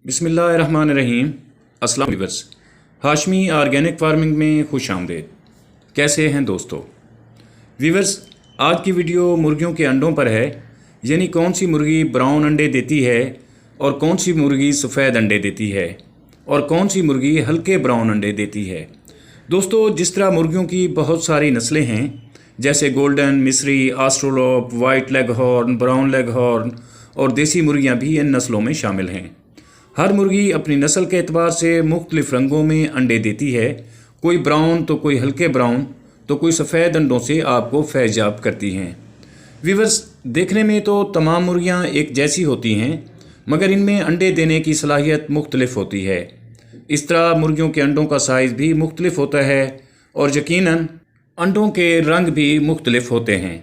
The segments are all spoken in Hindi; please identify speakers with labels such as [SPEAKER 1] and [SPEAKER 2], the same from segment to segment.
[SPEAKER 1] बिस्मिल्लाहिर्रहमानिर्रहीम। अस्सलाम व्यूअर्स, हाशमी ऑर्गेनिक फार्मिंग में खुश आमदेद। कैसे हैं दोस्तों? व्यूअर्स, आज की वीडियो मुर्गियों के अंडों पर है, यानी कौन सी मुर्गी ब्राउन अंडे देती है और कौन सी मुर्गी सफ़ेद अंडे देती है और कौन सी मुर्गी हल्के ब्राउन अंडे देती है। दोस्तों, जिस तरह मुर्गियों की बहुत सारी नस्लें हैं, जैसे गोल्डन, मिस्री, Australorp, white leghorn, brown leghorn और देसी मुर्गियाँ भी इन नस्लों में शामिल हैं। हर मुर्गी अपनी नस्ल के एतबार से मुख्तलिफ रंगों में अंडे देती है, कोई ब्राउन तो कोई हल्के ब्राउन तो कोई सफ़ेद अंडों से आपको फैज़याब करती हैं। व्यूअर्स, देखने में तो तमाम मुर्गियां एक जैसी होती हैं, मगर इनमें अंडे देने की सलाहियत मुख्तलिफ होती है। इस तरह मुर्गियों के अंडों का साइज़ भी मुख्तलिफ होता है और यकीनन अंडों के रंग भी मुख्तलिफ होते हैं।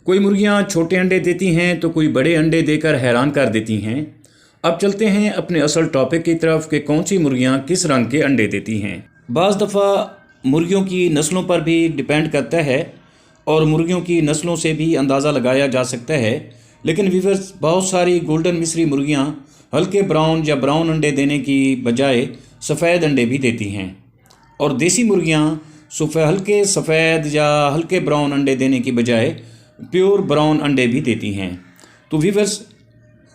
[SPEAKER 1] कोई मुर्गियां छोटे अंडे देती हैं तो कोई बड़े अंडे देकर हैरान कर देती हैं। अब चलते हैं अपने असल टॉपिक की तरफ कि कौन सी मुर्गियां किस रंग के अंडे देती हैं। बाज़ दफ़ा मुर्गियों की नस्लों पर भी डिपेंड करता है और मुर्गियों की नस्लों से भी अंदाज़ा लगाया जा सकता है, लेकिन व्यूअर्स, बहुत सारी गोल्डन मिस्री मुर्गियां हल्के ब्राउन या ब्राउन अंडे देने की बजाय सफ़ेद अंडे भी देती हैं और देसी मुर्गियां हल्के सफ़ेद या हल्के ब्राउन अंडे देने की बजाय प्योर ब्राउन अंडे भी देती हैं। तो व्यूअर्स,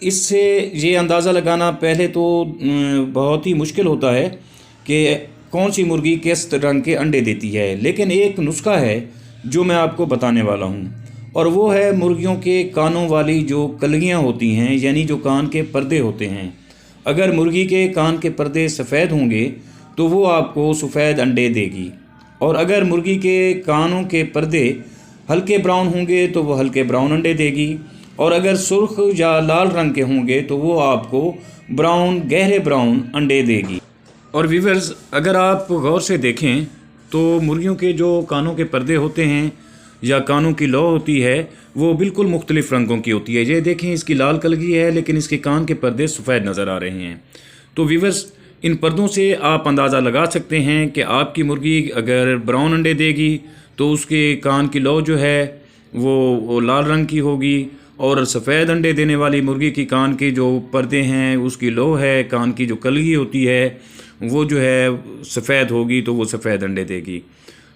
[SPEAKER 1] इससे ये अंदाज़ा लगाना पहले तो बहुत ही मुश्किल होता है कि कौन सी मुर्गी किस रंग के अंडे देती है, लेकिन एक नुस्खा है जो मैं आपको बताने वाला हूँ और वो है मुर्गियों के कानों वाली जो कलगियाँ होती हैं, यानी जो कान के पर्दे होते हैं। अगर मुर्गी के कान के पर्दे सफ़ेद होंगे तो वो आपको सफ़ेद अंडे देगी, और अगर मुर्गी के कानों के पर्दे हल्के ब्राउन होंगे तो वो हल्के ब्राउन अंडे देगी, और अगर सुर्ख या लाल रंग के होंगे तो वो आपको ब्राउन, गहरे ब्राउन अंडे देगी। और व्यूअर्स, अगर आप गौर से देखें तो मुर्गियों के जो कानों के पर्दे होते हैं या कानों की लौ होती है वो बिल्कुल मुख्तलिफ़ रंगों की होती है। ये देखें, इसकी लाल कलगी है लेकिन इसके कान के पर्दे सफ़ेद नज़र आ रहे हैं। तो व्यूअर्स, इन पर्दों से आप अंदाज़ा लगा सकते हैं कि आपकी मुर्गी अगर ब्राउन अंडे देगी तो उसके कान की लौ जो है वो लाल रंग की होगी, और सफ़ेद अंडे देने वाली मुर्गी की कान के जो पर्दे हैं, उसकी लो है, कान की जो कलगी होती है वो जो है सफ़ेद होगी, तो वो सफ़ेद अंडे देगी।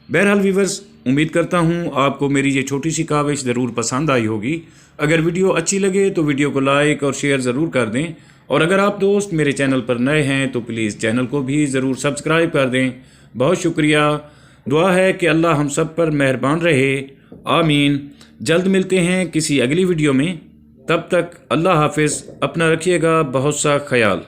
[SPEAKER 1] बहरहाल व्यूअर्स, उम्मीद करता हूँ आपको मेरी ये छोटी सी काविश ज़रूर पसंद आई होगी। अगर वीडियो अच्छी लगे तो वीडियो को लाइक और शेयर ज़रूर कर दें, और अगर आप दोस्त मेरे चैनल पर नए हैं तो प्लीज़ चैनल को भी ज़रूर सब्सक्राइब कर दें। बहुत शुक्रिया। दुआ है कि अल्लाह हम सब पर मेहरबान रहे। आमीन। जल्द मिलते हैं किसी अगली वीडियो में। तब तक अल्लाह हाफिज़। अपना रखिएगा बहुत सा ख्याल।